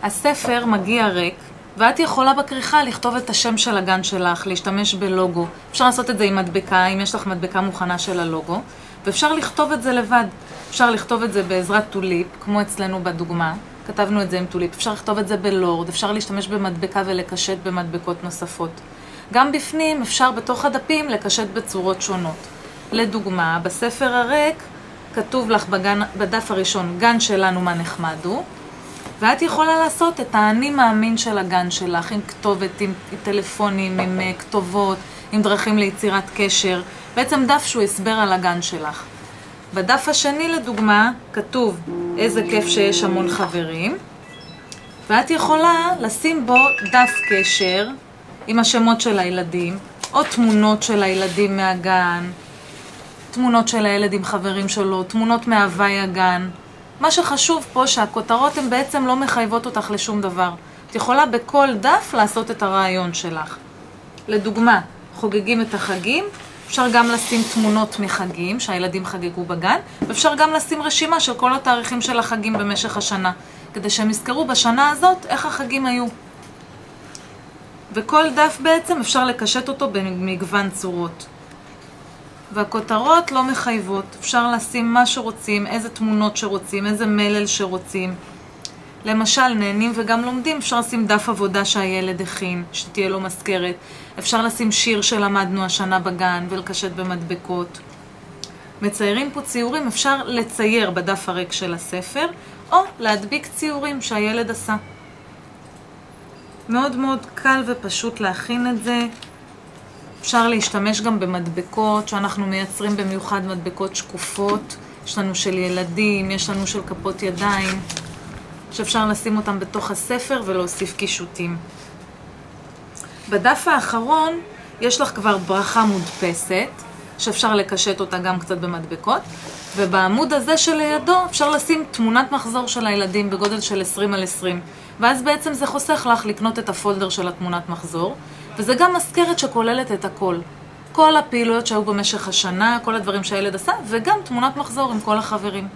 הספר מגיע ריק, ואת יכולה בכריכה לכתוב את השם של הגן שלך, להשתמש בלוגו. אפשר לעשות את זה עם מדבקה, אם יש לך מדבקה מוכנה של הלוגו, ואפשר לכתוב את זה לבד. אפשר לכתוב את זה בעזרת טוליפ, כמו אצלנו בדוגמה. כתבנו את זה עם טוליפ. אפשר לכתוב את זה בלורד, אפשר להשתמש במדבקה ולקשט במדבקות נוספות. גם בפנים אפשר בתוך הדפים לקשט בצורות שונות. לדוגמה, בספר הריק כתוב לך בדף הראשון, גן שלנו מה נחמד הוא, ואת יכולה לעשות את האני מאמין של הגן שלך, עם כתובת, עם טלפונים, עם כתובות, עם דרכים ליצירת קשר. בעצם דף שהוא הסבר על הגן שלך. בדף השני לדוגמה כתוב איזה כיף שיש המון חברים, ואת יכולה לשים בו דף קשר עם השמות של הילדים, או תמונות של הילדים מהגן, תמונות של הילד עם חברים שלו, תמונות מהווי הגן. מה שחשוב פה שהכותרות הן בעצם לא מחייבות אותך לשום דבר. את יכולה בכל דף לעשות את הרעיון שלך. לדוגמה, חוגגים את החגים, אפשר גם לשים תמונות מחגים שהילדים חגגו בגן, ואפשר גם לשים רשימה של כל התאריכים של החגים במשך השנה, כדי שהם יזכרו בשנה הזאת איך החגים היו. וכל דף בעצם אפשר לקשט אותו במגוון צורות. והכותרות לא מחייבות, אפשר לשים מה שרוצים, איזה תמונות שרוצים, איזה מלל שרוצים. למשל, נהנים וגם לומדים, אפשר לשים דף עבודה שהילד הכין, שתהיה לו מזכרת. אפשר לשים שיר שלמדנו השנה בגן ולקשט במדבקות. מציירים פה ציורים, אפשר לצייר בדף הריק של הספר, או להדביק ציורים שהילד עשה. מאוד מאוד קל ופשוט להכין את זה. אפשר להשתמש גם במדבקות שאנחנו מייצרים במיוחד מדבקות שקופות. יש לנו של ילדים, יש לנו של כפות ידיים, שאפשר לשים אותם בתוך הספר ולהוסיף קישוטים. בדף האחרון יש לך כבר ברכה מודפסת, שאפשר לקשט אותה גם קצת במדבקות, ובעמוד הזה שלידו אפשר לשים תמונת מחזור של הילדים בגודל של 20x20, ואז בעצם זה חוסך לך לקנות את הפולדר של התמונת מחזור, וזה גם מזכרת שכוללת את הכל. כל הפעילויות שהיו במשך השנה, כל הדברים שהילד עשה, וגם תמונת מחזור עם כל החברים.